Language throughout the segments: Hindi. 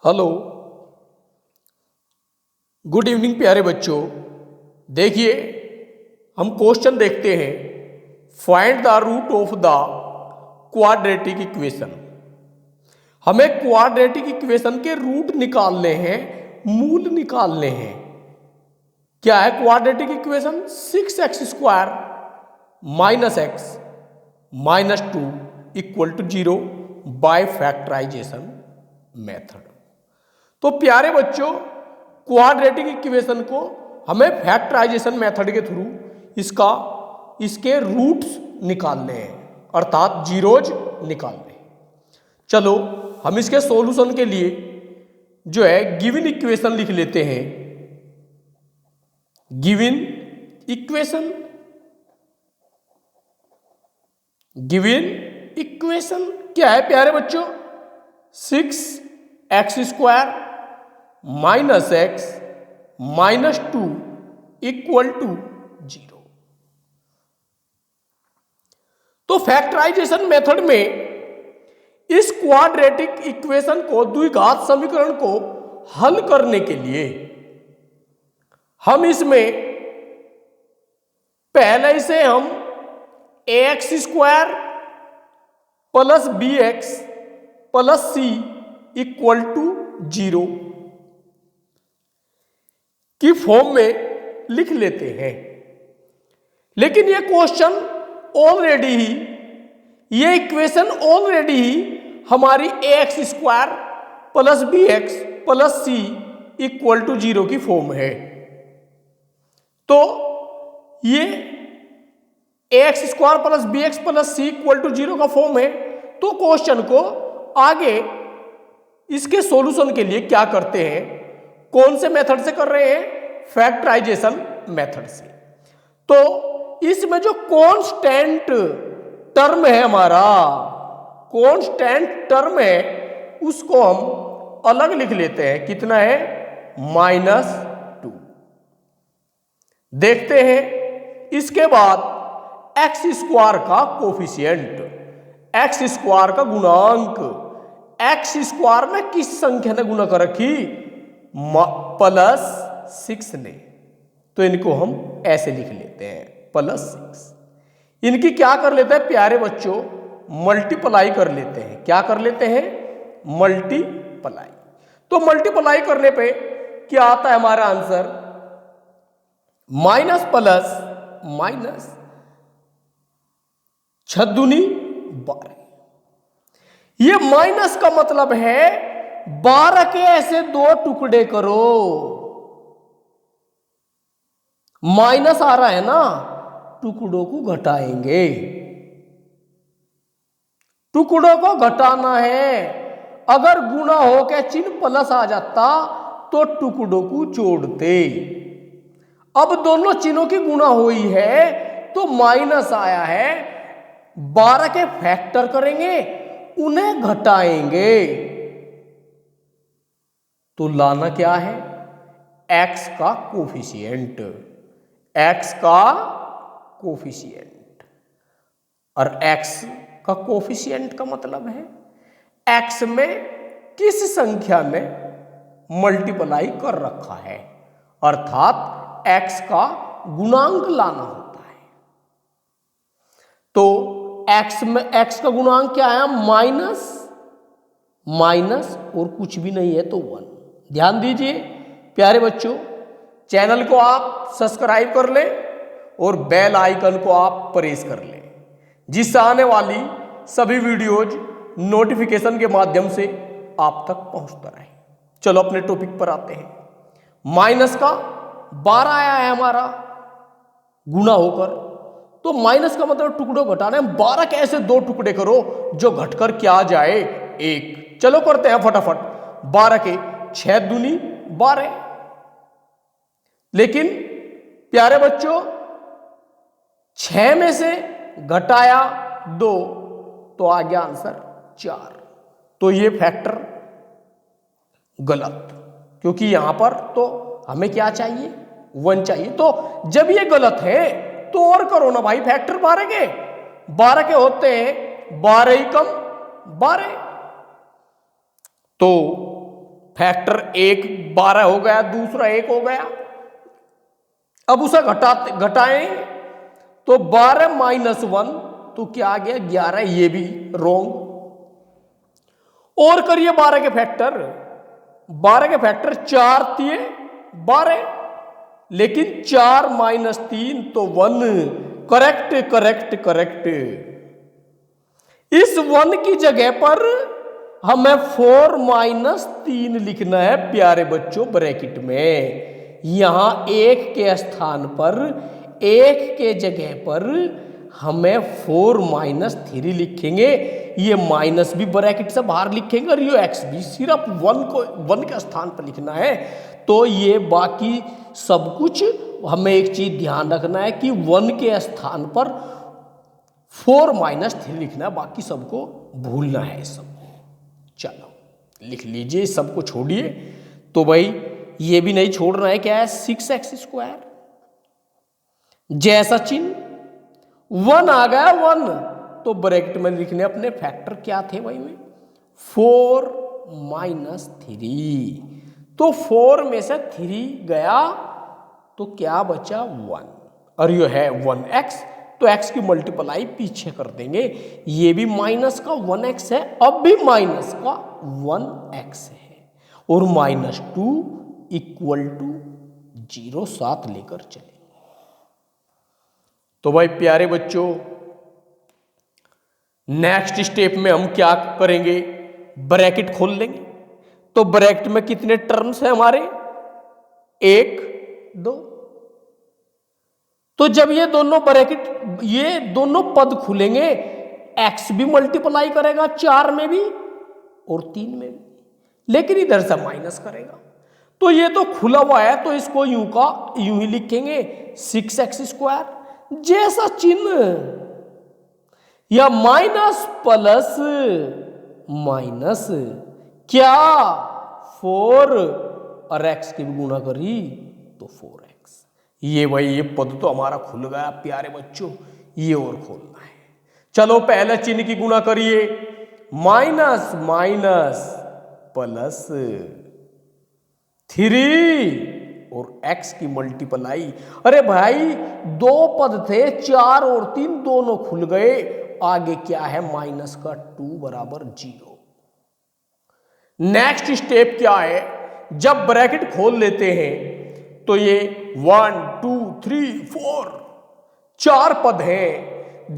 हेलो, गुड इवनिंग प्यारे बच्चों। देखिए, हम क्वेश्चन देखते हैं। Find the root of the quadratic equation. हमें क्वाड्रेटिक इक्वेशन के रूट निकालने हैं, मूल निकालने हैं। क्या है quadratic equation? 6x² minus x minus 2 equal to 0 by factorisation method. तो प्यारे बच्चों, क्वाड्रेटिक इक्वेशन को हमें फैक्टराइजेशन मेथड के थ्रू इसके रूट्स निकालने हैं, अर्थात जीरोज निकालने हैं। चलो हम इसके सॉल्यूशन के लिए जो है गिवन इक्वेशन लिख लेते हैं। गिवन इक्वेशन क्या है प्यारे बच्चों? 6x² minus x minus 2 equal to 0। तो फैक्टराइजेशन मेथड में इस क्वाड्रेटिक इक्वेशन को, द्विघात समीकरण को हल करने के लिए हम इसमें पहले से हम ax² plus bx plus c equal to 0 की फॉर्म में लिख लेते हैं। लेकिन ये क्वेश्चन ऑलरेडी ही, ये इक्वेशन ऑलरेडी ही हमारी ax² plus bx plus c equal to 0 की फॉर्म है। तो ये ax² plus bx plus c equal to 0 का फॉर्म है। तो क्वेश्चन को आगे इसके सॉल्यूशन के लिए क्या करते हैं? कौन से मेथड से कर रहे हैं? फैक्टराइजेशन मेथड से। तो इसमें जो कांस्टेंट टर्म है, हमारा कांस्टेंट टर्म है, उसको हम अलग लिख लेते हैं। कितना है? -2। देखते हैं इसके बाद x² का कोफिशिएंट, x² का गुणांक, x² में किस संख्या ने गुना कर रखी? +6 ने। तो इनको हम ऐसे लिख लेते हैं +6। इनकी क्या कर लेते हैं प्यारे बच्चों? मल्टीप्लाई कर लेते हैं। क्या कर लेते हैं? मल्टीप्लाई। तो मल्टीप्लाई करने पे क्या आता है हमारा आंसर? माइनस प्लस माइनस 6 दूनी 12। ये माइनस का मतलब है 12 के ऐसे 2 टुकड़े करो। माइनस आ रहा है ना, टुकड़ों को घटाएंगे। टुकड़ों को घटाना है। अगर गुणा हो के चिन्ह प्लस आ जाता तो टुकड़ों को जोड़ते। अब दोनों चिन्हों की गुणा हुई है तो माइनस आया है। 12 के फैक्टर करेंगे, उन्हें घटाएंगे। तो लाना क्या है? x का कोफिशिएंट, x का कोफिशिएंट। और x का कोफिशिएंट का मतलब है x में किस संख्या ने मल्टीप्लाई कर रखा है, अर्थात x का गुणांक लाना होता है। तो x में x का गुणांक क्या है? माइनस और कुछ भी नहीं है तो 1। ध्यान दीजिए प्यारे बच्चों, चैनल को आप सब्सक्राइब कर लें और बेल आइकन को आप प्रेस कर लें, जिससे आने वाली सभी वीडियोज नोटिफिकेशन के माध्यम से आप तक पहुंचता रहे। चलो अपने टॉपिक पर आते हैं। माइनस का 12 आया है हमारा गुना होकर, तो माइनस का मतलब टुकड़ों घटाना है। 12 के ऐसे 2 टुकड़े करो जो घटकर क्या आ जाए? 1। चलो करते हैं फटाफट। 12 के 6 दूनी 12। लेकिन प्यारे बच्चों, 6 में से घटाया 2 तो आ गया आंसर 4। तो ये फैक्टर गलत, क्योंकि यहां पर तो हमें क्या चाहिए? 1 चाहिए। तो जब ये गलत है तो और करो ना भाई, फैक्टर 12 के 12 के होते हैं 12 ही कम 12। तो फैक्टर एक 12 हो गया, दूसरा 1 हो गया। अब उसे घटाएं तो 12 माइनस 1 तो क्या आ गया 11, ये भी रोंग। और करिए 12 के फैक्टर, 12 के फैक्टर 4 दिए 12, लेकिन 4 माइनस 3 तो 1। Correct correct correct. इस 1 की जगह पर हमें 4 माइनस 3 लिखना है प्यारे बच्चों ब्रैकेट में। यहां 1 के स्थान पर 1 के जगह पर हमें 4 माइनस 3 लिखेंगे। ये माइनस भी ब्रैकेट से बाहर लिखेंगे और ये एक्स भी, सिर्फ 1 के स्थान पर लिखना है। तो ये बाकी सब कुछ हमें एक चीज ध्यान रखना है कि 1 के स्थान पर 4 माइनस 3 लिखना है, बाकी सबको भूलना है सबको। चलो लिख लीजिए, सबको छोड़िए। तो भाई ये भी नहीं छोड़ना है, क्या है 6x²। जैसा चिन्ह 1 आ गया 1 तो ब्रैकेट में लिखने अपने फैक्टर क्या थे भाई में 4 माइनस 3। तो 4 में से 3 गया तो क्या बचा 1, और ये है 1x, तो x की मल्टीप्लाई पीछे कर देंगे। ये भी माइनस का 1x है, अब भी माइनस का 1x है, और -2 इक्वल टू 0 साथ लेकर चलेंगे। तो भाई प्यारे बच्चों नेक्स्ट स्टेप में हम क्या करेंगे, ब्रैकेट खोल लेंगे। तो ब्रैकेट में कितने टर्म्स हैं हमारे 1 2। तो जब ये दोनों ब्रैकेट ये दोनों पद खुलेंगे, x भी मल्टीप्लाई करेगा 4 में भी और 3 में भी, लेकिन इधर से माइनस करेगा। तो ये तो खुला हुआ है तो इसको यूं का यूं ही लिखेंगे 6x²। जैसा चिन्ह या माइनस प्लस माइनस क्या 4 और x की भी गुणा करी तो 4x। ये भाई ये पद तो हमारा खुल गया प्यारे बच्चों, ये और खोलना है। चलो पहले चिन्ह की गुणा करिए, माइनस माइनस प्लस 3 और x की मल्टीप्लाई। अरे भाई 2 पद थे 4 और 3 दोनों खुल गए, आगे क्या है माइनस का 2 बराबर 0। नेक्स्ट स्टेप क्या है, जब ब्रैकेट खोल लेते हैं तो ये 1 2 3 4 4 पद हैं।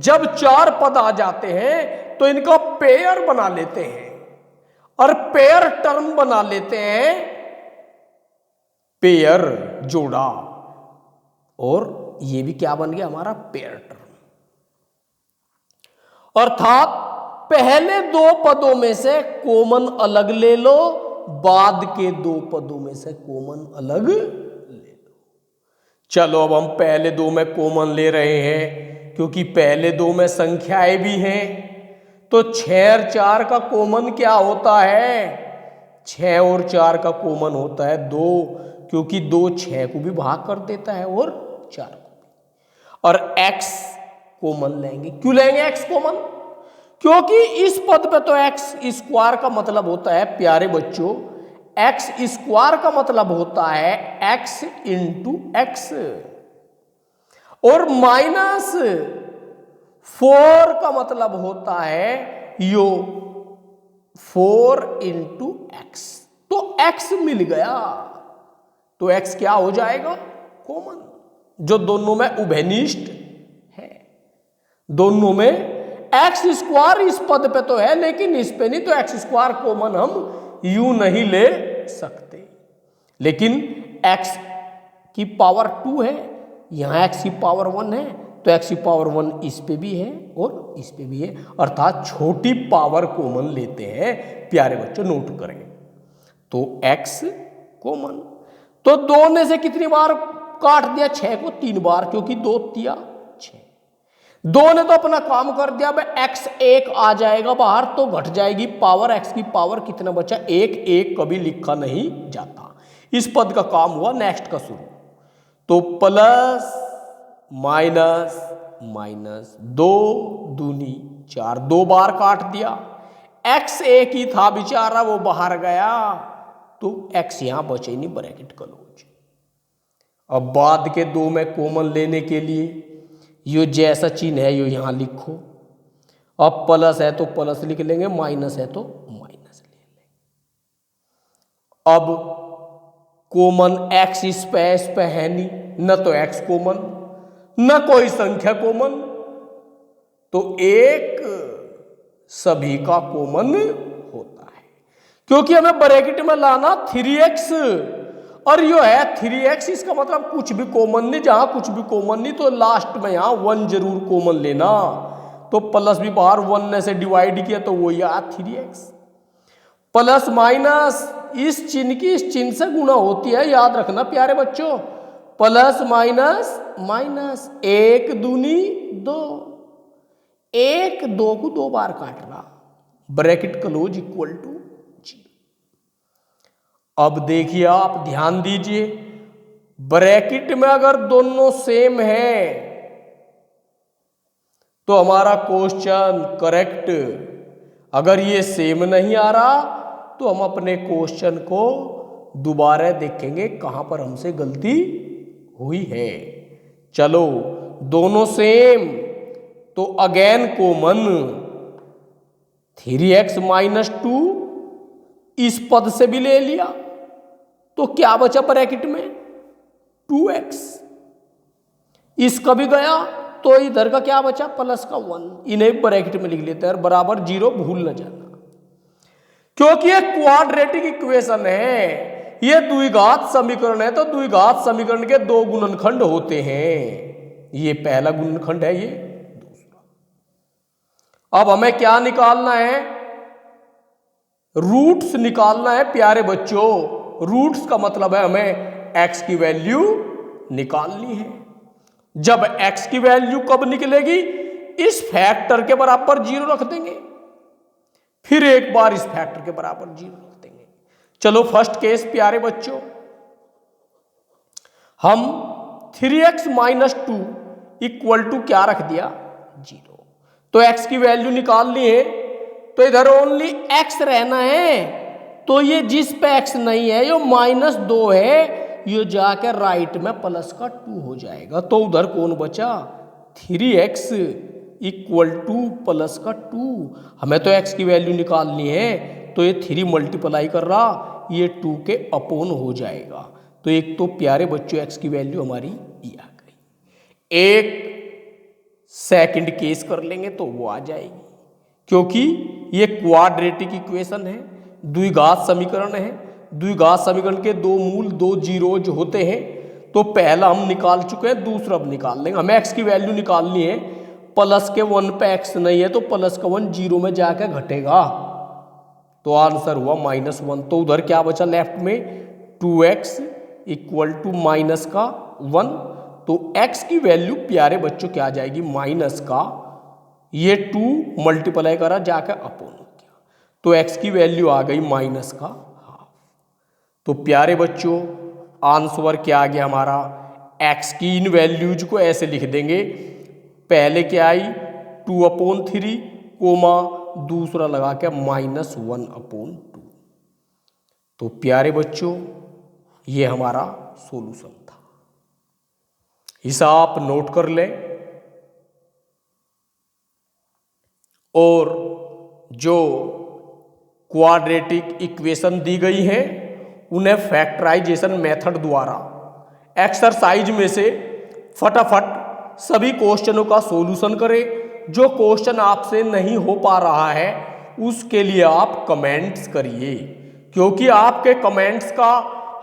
जब 4 पद आ जाते हैं तो इनका पेयर बना लेते हैं, और पेयर टर्म बना लेते हैं, पेयर जोड़ा, और ये भी क्या बन गया हमारा पेयर टर्म। अर्थात पहले 2 पदों में से कॉमन अलग ले लो, बाद के 2 पदों में से कॉमन अलग ले लो। चलो अब हम पहले 2 में कॉमन ले रहे हैं, क्योंकि पहले 2 में संख्याएं भी हैं। तो 6 और 4 का कॉमन क्या होता है, 6 और 4 का कॉमन होता है 2, क्योंकि 2 6 को भी भाग कर देता है और 4 को भी। और x कॉमन लेंगे, क्यों लेंगे x कॉमन, क्योंकि इस पद पे तो x² का मतलब होता है प्यारे बच्चों, x² का मतलब होता है x इंटू x, और माइनस 4 का मतलब होता है यो 4 इंटू x। तो x मिल गया, तो x क्या हो जाएगा कॉमन, जो दोनों में उभयनिष्ठ है। दोनों में x² इस पद पे तो है लेकिन इस पे नहीं, तो x² कॉमन हम यूं नहीं ले सकते। लेकिन x की पावर 2 है, यहां x की पावर 1 है, तो x की पावर 1 इस पे भी है और इस पे भी है, अर्थात छोटी पावर कॉमन लेते हैं प्यारे बच्चों, नोट करें। तो x कॉमन, तो 2 ने से कितनी बार काट दिया 6 को 3 बार, क्योंकि 2 तिया 6। 2 ने तो अपना काम कर दिया, x 1 आ जाएगा बाहर तो घट जाएगी पावर, x की पावर कितना बचा 1, 1 कभी लिखा नहीं जाता। इस पद का काम हुआ, नेक्स्ट का शुरू। तो प्लस माइनस माइनस 2 दूनी 4, 2 बार काट दिया, x 1 ही था बेचारा वो बाहर गया, तो x यहां बचे ही नहीं, ब्रैकेट क्लोज। अब बाद के दो में कॉमन लेने के लिए यो जैसा चिन्ह है यो यहां लिखो। अब प्लस है तो प्लस लिख लेंगे, माइनस है तो माइनस ले लेंगे। अब कॉमन x इस पे है नहीं, न तो x कॉमन न कोई संख्या कॉमन, तो एक सभी का कॉमन होता है, क्योंकि हमें ब्रैकेट में लाना 3x और यो है 3x, इसका मतलब कुछ भी कॉमन नहीं। जहां कुछ भी कॉमन नहीं तो लास्ट में यहां 1 जरूर कॉमन लेना। तो प्लस भी बाहर 1 से डिवाइड किया तो वो या 3x। प्लस माइनस इस चिन्ह की इस चिन्ह से गुणा होती है, याद रखना प्यारे बच्चों। प्लस माइनस माइनस, 1 दूनी 2, 1 2 को 2 बार काटना, ब्रैकेट क्लोज इक्वल टू 0। अब देखिए आप ध्यान दीजिए, ब्रैकेट में अगर दोनों सेम है तो हमारा क्वेश्चन करेक्ट। अगर ये सेम नहीं आ रहा तो हम अपने क्वेश्चन को दोबारा देखेंगे कहां पर हमसे गलती हुई है। चलो दोनों सेम तो अगेन कॉमन 3x माइनस 2 इस पद से भी ले लिया तो क्या बचा ब्रैकेट में 2x, इसका भी गया तो इधर का क्या बचा प्लस का 1। इन्हें ब्रैकेट में लिख लेते हैं बराबर 0, भूल न जाना, क्योंकि ये क्वाड्रेटिक इक्वेशन है, ये द्विघात समीकरण है। तो द्विघात समीकरण के दो गुणनखंड होते हैं, ये पहला गुणनखंड है, ये दूसरा। अब हमें क्या निकालना है, रूट्स निकालना है प्यारे बच्चों। रूट्स का मतलब है हमें x की वैल्यू निकालनी है। जब x की वैल्यू कब निकलेगी, इस फैक्टर के बराबर 0 रख देंगे, फिर एक बार इस फैक्टर के बराबर 0 रख देंगे। चलो फर्स्ट केस प्यारे बच्चों, हम 3x माइनस 2 इक्वल टू क्या रख दिया 0। तो x की वैल्यू निकालनी है तो इधर ओनली x रहना है, तो ये जिस पे x नहीं है यो -2 है, ये जाकर राइट में प्लस का 2 हो जाएगा। तो उधर कौन बचा 3x इक्वल टू प्लस का 2। हमें तो x की वैल्यू निकालनी है तो ये 3 मल्टीप्लाई कर रहा, ये 2 के अपोन हो जाएगा। तो एक तो प्यारे बच्चों x की वैल्यू हमारी ये आ गई। एक सेकंड केस कर लेंगे तो वो आ जाएगी, क्योंकि ये क्वाड्रेटिक इक्वेशन है, द्विघात समीकरण है। द्विघात समीकरण के दो मूल 2 जीरोज होते हैं। तो पहला हम निकाल चुके हैं, दूसरा अब निकाल लेंगे। हमें x की वैल्यू निकालनी है, प्लस के 1 पे x नहीं है तो प्लस का 1 0 में जाकर घटेगा, तो आंसर हुआ -1। तो उधर क्या बचा लेफ्ट में 2x इक्वल टू माइनस का 1। तो x की वैल्यू प्यारे बच्चों क्या आ जाएगी माइनस का, ये 2 मल्टीप्लाई करा जाकर अपोन हो गया, तो x की वैल्यू आ गई माइनस का हाफ। तो प्यारे बच्चों आंसर क्या आ गया हमारा, x की इन वैल्यूज को ऐसे लिख देंगे, पहले क्या आई 2/3 कोमा दूसरा लगा के -1/2। तो प्यारे बच्चों ये हमारा सॉल्यूशन था। हिसाब नोट कर लें, और जो क्वाड्रेटिक इक्वेशन दी गई है उन्हें फैक्टराइजेशन मेथड द्वारा एक्सरसाइज में से फटाफट सभी क्वेश्चनों का सॉल्यूशन करें। जो क्वेश्चन आपसे नहीं हो पा रहा है उसके लिए आप कमेंट्स करिए, क्योंकि आपके कमेंट्स का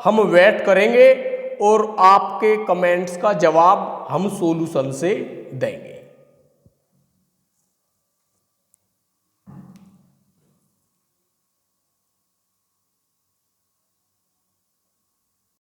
हम वेट करेंगे और आपके कमेंट्स का जवाब हम सॉल्यूशन से देंगे।